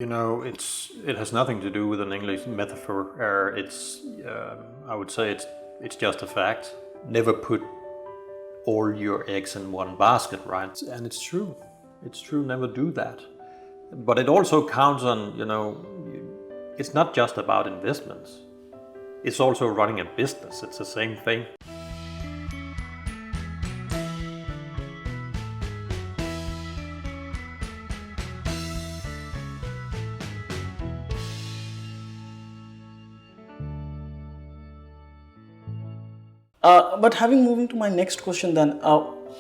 It has nothing to do with an English metaphor. I would say it's just a fact. Never put all your eggs in one basket, right? And it's true. It's true. Never do that. But it also counts on, it's not just about investments. It's also running a business. It's the same thing. But having moving to my next question then,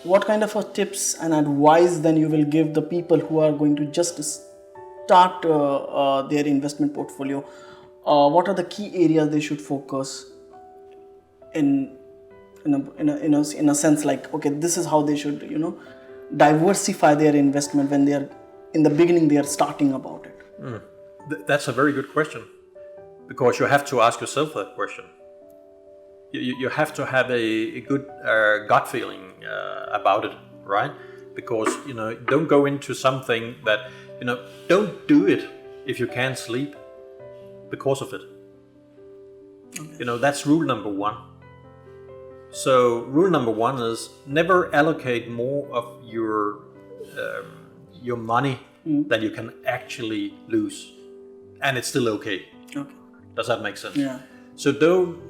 what kind of tips and advice then you will give the people who are going to just start their investment portfolio? What are the key areas they should focus in a sense, like, okay, this is how they should diversify their investment when they are in the beginning, they are starting about it? That's a very good question, because you have to ask yourself that question. You have to have a good gut feeling about it, right? Because don't go into something that don't do it if you can't sleep because of it. Okay. That's rule number one. So rule number one is never allocate more of your money than you can actually lose, and it's still okay. Okay. Does that make sense? Yeah. So don't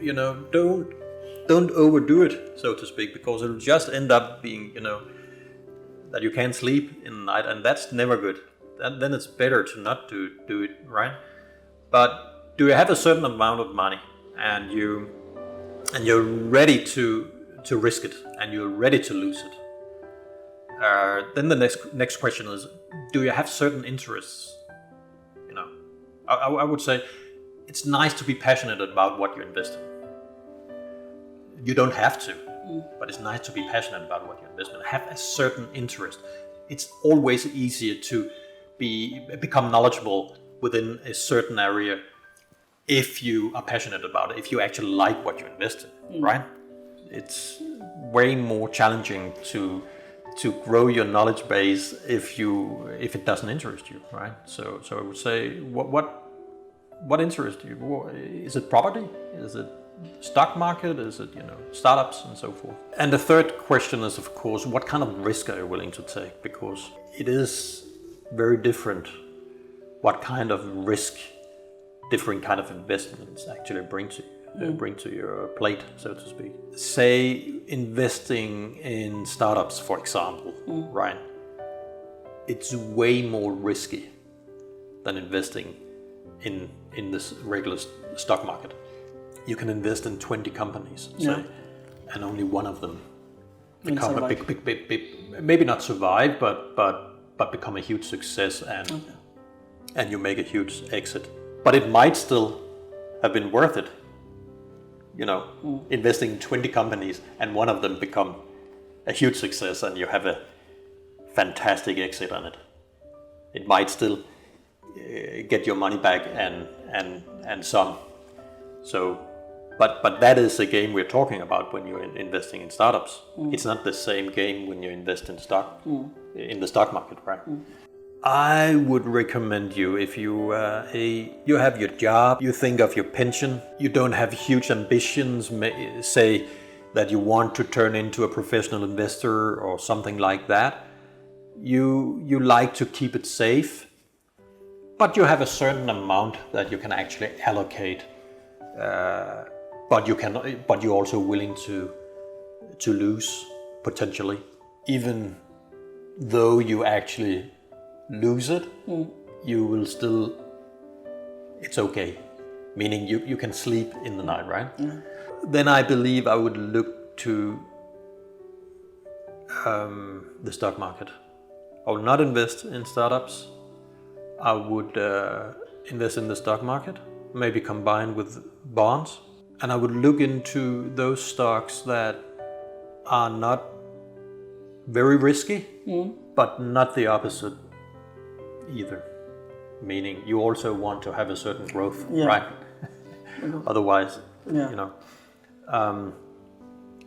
overdo it, so to speak, because it'll just end up being, that you can't sleep in the night, and that's never good. Then it's better to not do it, right? But do you have a certain amount of money, and you're ready to risk it, and you're ready to lose it? Then the next question is, do you have certain interests? I would say, it's nice to be passionate about what you invest in. You don't have to, but it's nice to be passionate about what you invest in. Have a certain interest. It's always easier to become knowledgeable within a certain area if you are passionate about it, if you actually like what you invest in, right? It's way more challenging to grow your knowledge base if it doesn't interest you, right? So I would say, what interests you? Is it property? Is it stock market? Is it startups and so forth? And the third question is, of course, what kind of risk are you willing to take? Because it is very different what kind of risk different kind of investments actually bring to your plate, so to speak. Say investing in startups, for example, right? It's way more risky than investing in this regular stock market. You can invest in 20 companies, say, and only one of them become a big, maybe not survive, but become a huge success, and you make a huge exit. But it might still have been worth it, investing in 20 companies and one of them become a huge success and you have a fantastic exit on it. It might still get your money back and some. So, but that is the game we're talking about when you're investing in startups. It's not the same game when you invest in in the stock market, right? I would recommend you, if you have your job, you think of your pension, you don't have huge ambitions, say that you want to turn into a professional investor or something like that. You like to keep it safe, but you have a certain amount that you can actually allocate, but you're also willing to lose potentially, even though you actually lose it, you will still, it's okay, meaning you can sleep in the night, right? Then I believe I would look to the stock market. I will not invest in startups. I would invest in the stock market, maybe combined with bonds, and I would look into those stocks that are not very risky, but not the opposite either, meaning you also want to have a certain growth, right? Otherwise,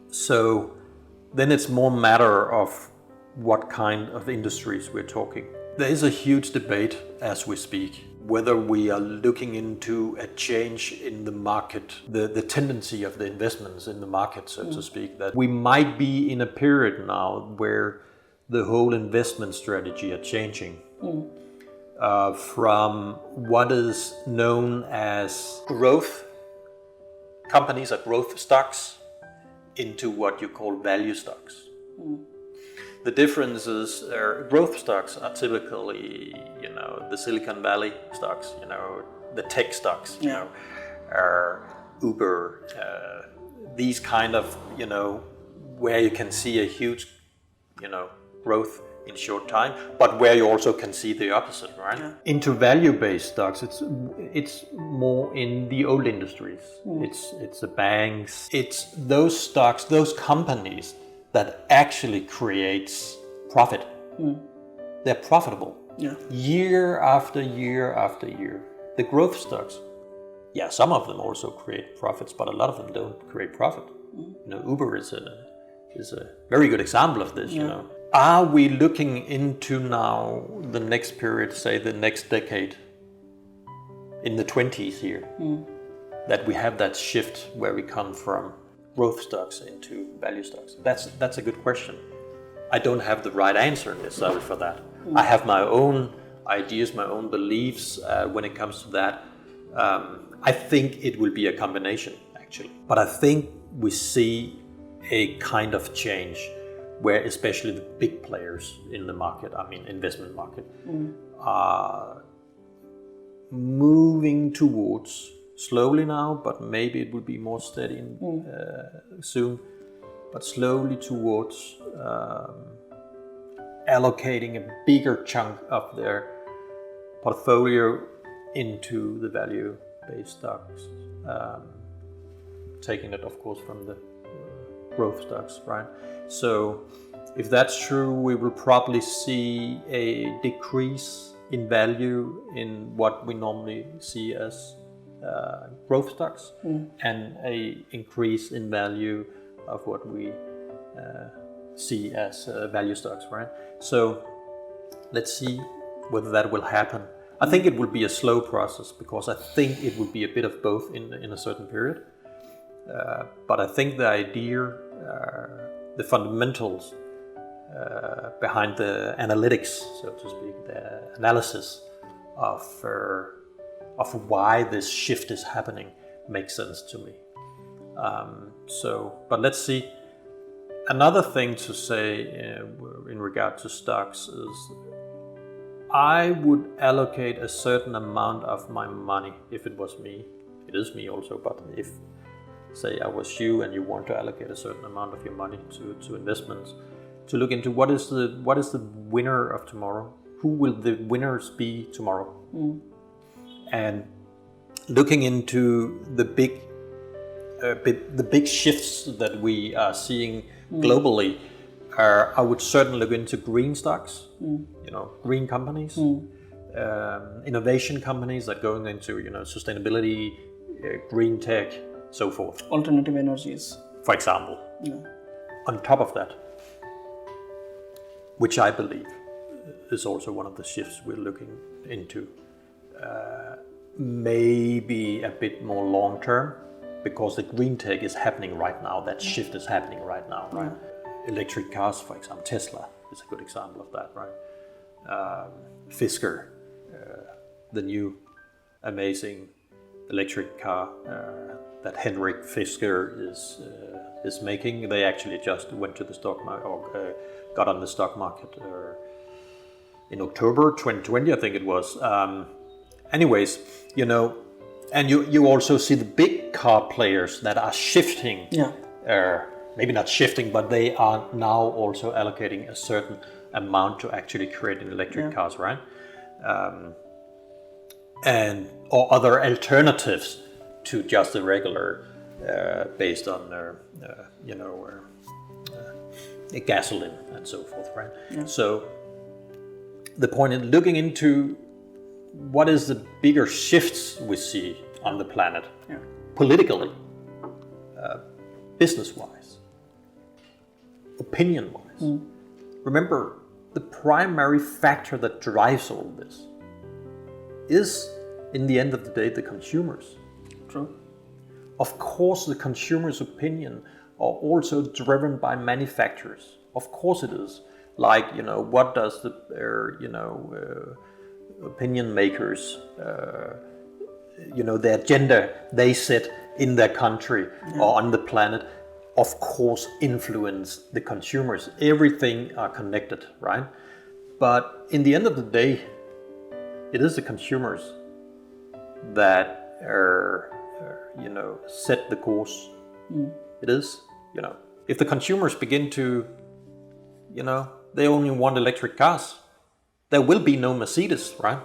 so then it's more matter of what kind of industries we're talking. There is a huge debate as we speak whether we are looking into a change in the market, the tendency of the investments in the market, so to speak, that we might be in a period now where the whole investment strategy are changing from what is known as growth companies or growth stocks into what you call value stocks. The difference is growth stocks are typically, the Silicon Valley stocks, the tech stocks, Uber, these kind of, where you can see a huge, growth in short time, but where you also can see the opposite, right? Yeah. Into value-based stocks, it's more in the old industries. It's the banks. It's those stocks, those companies that actually creates profit. They're profitable. Yeah. Year after year after year. The growth stocks, some of them also create profits, but a lot of them don't create profit. Uber is a very good example of this. Are we looking into now the next period, say the next decade, in the 20s here, that we have that shift where we come from growth stocks into value stocks? That's a good question. I don't have the right answer necessarily for that. I have my own ideas, my own beliefs when it comes to that. I think it will be a combination, actually. But I think we see a kind of change where especially the big players in the market, investment market, are moving towards, slowly now, but maybe it will be more steady soon, but slowly towards allocating a bigger chunk of their portfolio into the value-based stocks, taking it, of course, from the growth stocks, right? So if that's true, we will probably see a decrease in value in what we normally see as growth stocks and a increase in value of what we see as value stocks, right? So let's see whether that will happen. I think it will be a slow process because I think it will be a bit of both in a certain period. But I think the idea, the fundamentals behind the analytics, so to speak, the analysis of why this shift is happening makes sense to me. But let's see. Another thing to say in regard to stocks is I would allocate a certain amount of my money, if it was me. It is me also, but if, say, I was you and you want to allocate a certain amount of your money to investments, to look into what is the winner of tomorrow, who will the winners be tomorrow, and looking into the big shifts that we are seeing globally. I would certainly look into green stocks, green companies, innovation companies that going into sustainability, green tech, so forth. Alternative energies, for example. On top of that, which I believe is also one of the shifts we're looking into, maybe a bit more long term, because the green tech is happening right now. That shift is happening right now, right? Electric cars, for example, Tesla is a good example of that, right? Fisker, the new amazing electric car that Henrik Fisker is making. They actually just went to the stock market, or got on the stock market in October 2020, I think it was. Anyways, and you also see the big car players that are shifting. Maybe not shifting, but they are now also allocating a certain amount to actually creating electric cars, right? Or other alternatives to just the regular, based on gasoline and so forth, right? So the point is looking into what is the bigger shifts we see on the planet, politically, business-wise, opinion-wise. Remember, the primary factor that drives all this is, in the end of the day, the consumers. True. Of course, the consumer's opinion are also driven by manufacturers. Of course it is. Like, what does the, opinion makers, the agenda they set in their country or on the planet, of course, influence the consumers. Everything are connected, right? But in the end of the day, it is the consumers that set the course. It is, if the consumers begin to, they only want electric cars, there will be no Mercedes, right?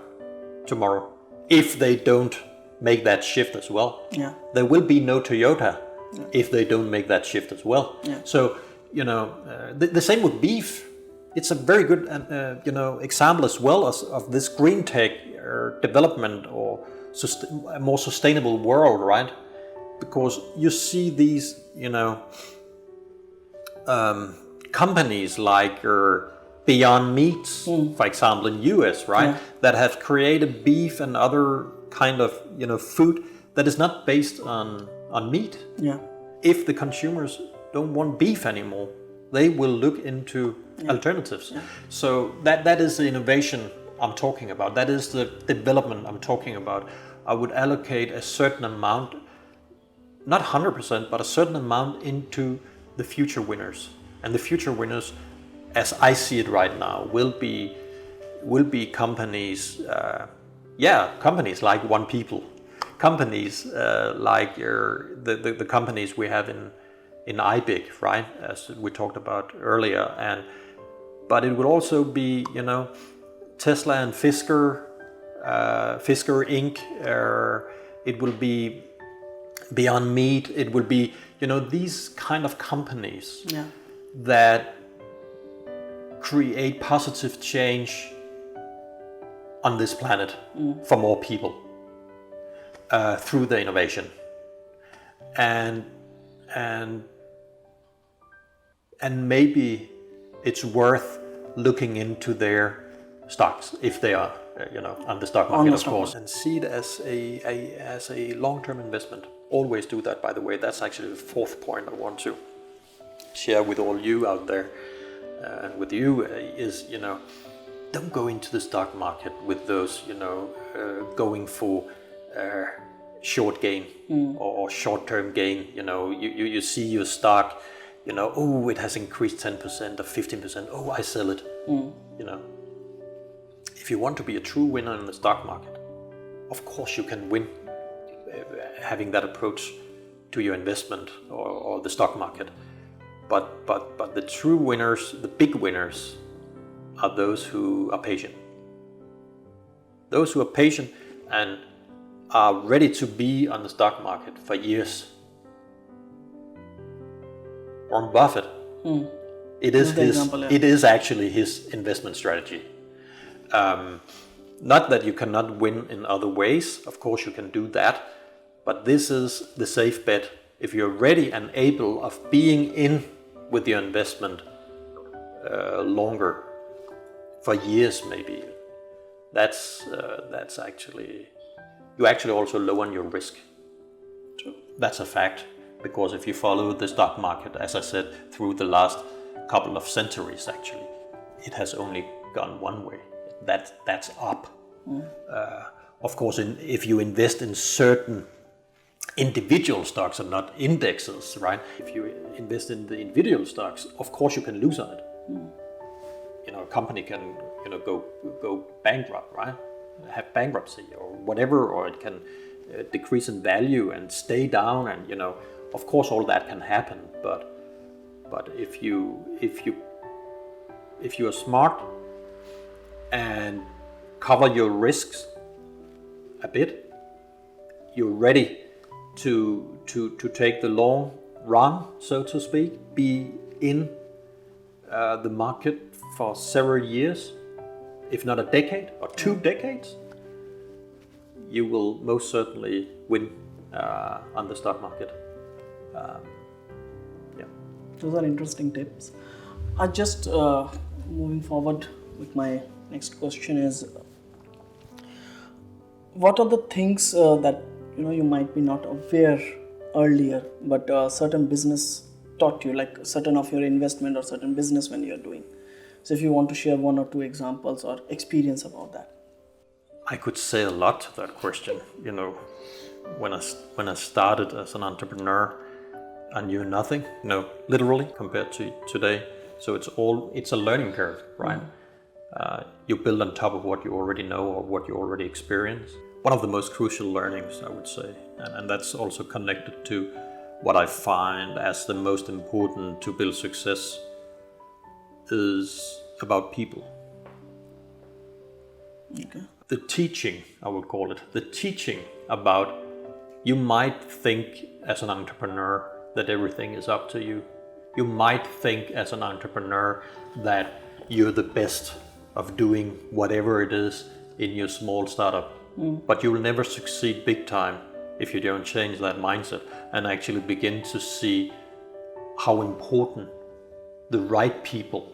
Tomorrow, if they don't make that shift as well. Yeah. There will be no Toyota if they don't make that shift as well. Yeah. So, the same with beef. It's a very good, example as well of this green tech development or a more sustainable world, right? Because you see these, companies like Beyond Meats, for example, in US, right? That have created beef and other kind of, food that is not based on meat. Yeah. If the consumers don't want beef anymore, they will look into alternatives. Yeah. So that is the innovation I'm talking about. That is the development I'm talking about. I would allocate a certain amount, not 100%, but a certain amount into the future winners. And the future winners, as I see it right now, will be companies, companies like One People, companies like the companies we have in IBIC, right, as we talked about earlier, but it would also be, Tesla and Fisker Inc. It will be Beyond Meat. It will be, these kind of companies that create positive change on this planet for more people through the innovation, and maybe it's worth looking into their stocks if they are, on the stock market, of course, and see it as a long-term investment. Always do that, by the way. That's actually the fourth point I want to share with all you out there, and with you is, don't go into the stock market with those, going for short gain or short-term gain. You see your stock, it has increased 10% or 15%. Oh, I sell it. If you want to be a true winner in the stock market, of course you can win having that approach to your investment or the stock market. But the true winners, the big winners, are those who are patient. Those who are patient and are ready to be on the stock market for years. Warren Buffett, it is actually his investment strategy. Not that you cannot win in other ways, of course you can do that, but this is the safe bet. If you're ready and able of being in with your investment longer, for years maybe, that's actually, you actually also lower your risk. True. That's a fact, because if you follow the stock market, as I said, through the last couple of centuries, actually, it has only gone one way. That's up. Of course, if you invest in certain individual stocks and not indexes, right? If you invest in the individual stocks, of course you can lose on it. A company can, go bankrupt, right? Have bankruptcy or whatever, or it can decrease in value and stay down, and of course all that can happen. But if you are smart and cover your risks a bit, you're ready to take the long run, so to speak, be in the market for several years, if not a decade or 2 decades, you will most certainly win on the stock market. Those are interesting tips. I just moving forward with my next question is, what are the things that you might be not aware earlier, but certain business taught you, like certain of your investment or certain business when you're doing? So if you want to share one or two examples or experience about that. I could say a lot to that question. When I started as an entrepreneur, I knew nothing, literally compared to today. So it's a learning curve, right? You build on top of what you already know or what you already experience. One of the most crucial learnings, I would say, and that's also connected to what I find as the most important to build success, is about people. Okay. The teaching, I would call it, the teaching about, you might think as an entrepreneur that everything is up to you. You might think as an entrepreneur that you're the best of doing whatever it is in your small startup. But you will never succeed big time if you don't change that mindset and actually begin to see how important the right people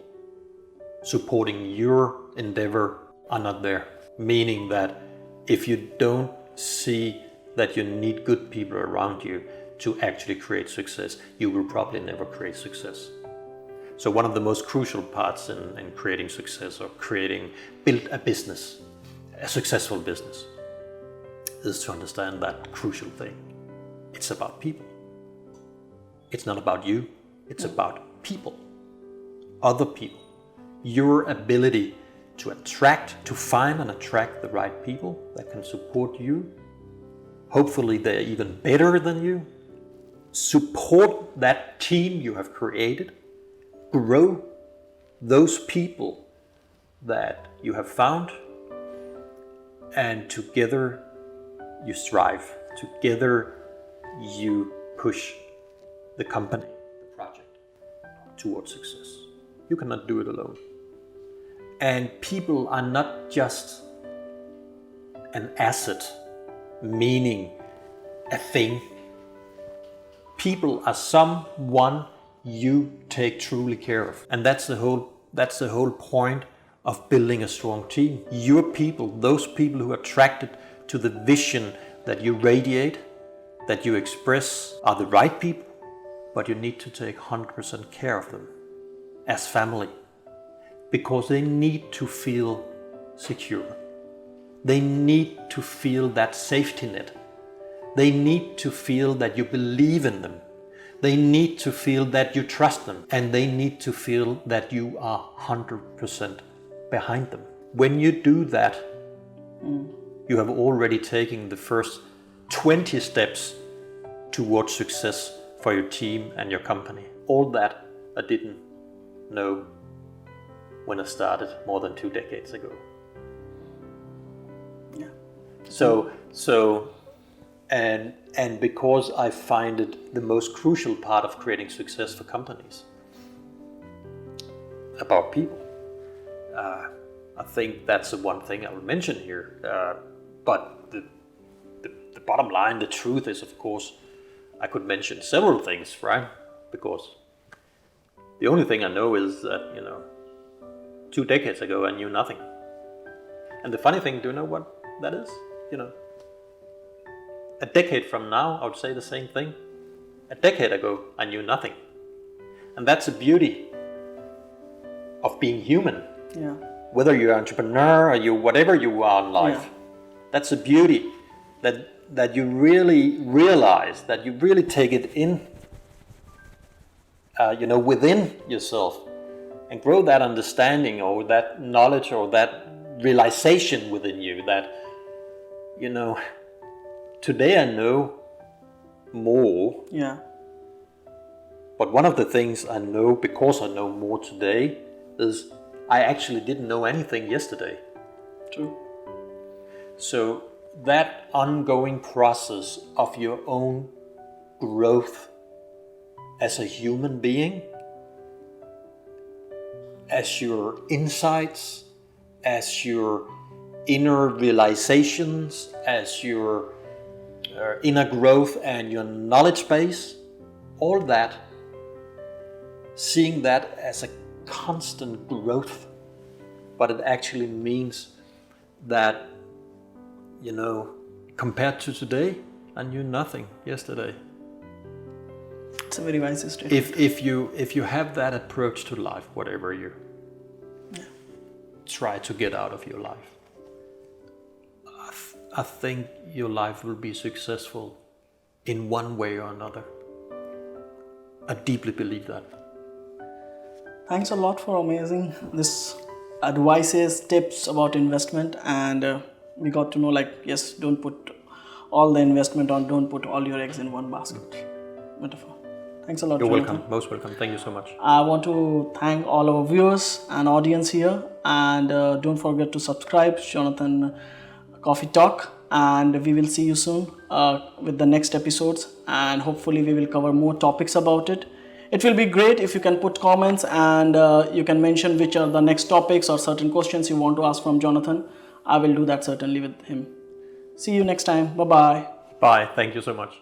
supporting your endeavor are not there. Meaning that if you don't see that you need good people around you to actually create success, you will probably never create success. So one of the most crucial parts in creating success or build a business, a successful business, is to understand that crucial thing. It's about people. It's not about you, it's about people, other people. Your ability to find and attract the right people that can support you. Hopefully they're even better than you. Support that team you have created. Grow those people that you have found, and together you strive. Together you push the company, the project, towards success. You cannot do it alone. And people are not just an asset, meaning a thing. People are someone you take truly care of. And that's the whole point of building a strong team. Your people, those people who are attracted to the vision that you radiate, that you express, are the right people, but you need to take 100% care of them as family. Because they need to feel secure. They need to feel that safety net. They need to feel that you believe in them. They need to feel that you trust them. And they need to feel that you are 100% behind them. When you do that, you have already taken the first 20 steps towards success for your team and your company. All that I didn't know when I started more than 2 decades ago. Yeah. And because I find it the most crucial part of creating success for companies, about people. I think that's the one thing I will mention here. But the bottom line, the truth is, of course, I could mention several things, right? Because the only thing I know is that, 2 decades ago, I knew nothing. And the funny thing, do you know what that is? A decade from now, I would say the same thing. A decade ago, I knew nothing. And that's the beauty of being human. Yeah. Whether you're an entrepreneur or you whatever you are in life, that's the beauty that you really realize, that you really take it in, within yourself, and grow that understanding or that knowledge or that realization within you that, today I know more. Yeah. But one of the things I know, because I know more today, is I actually didn't know anything yesterday. True. So that ongoing process of your own growth as a human being, as your insights, as your inner realizations, as your inner growth and your knowledge base, all that, seeing that as a constant growth, but it actually means that, compared to today, I knew nothing yesterday. It's a very wise statement. If you have that approach to life, whatever you try to get out of your life, I think your life will be successful in one way or another. I deeply believe that. Thanks a lot for amazing this advices, tips about investment, and we got to know, like, yes, don't put all the investment on, don't put all your eggs in one basket. Metaphor. Thanks a lot. You're Jonathan. welcome, most welcome. Thank you so much. I want to thank all our viewers and audience here, and don't forget to subscribe Jonathan Coffee Talk, and we will see you soon with the next episodes, and hopefully we will cover more topics about it. It will be great if you can put comments, and you can mention which are the next topics or certain questions you want to ask from Jonathan. I will do that certainly with him. See you next time. Bye-bye. Bye. Thank you so much.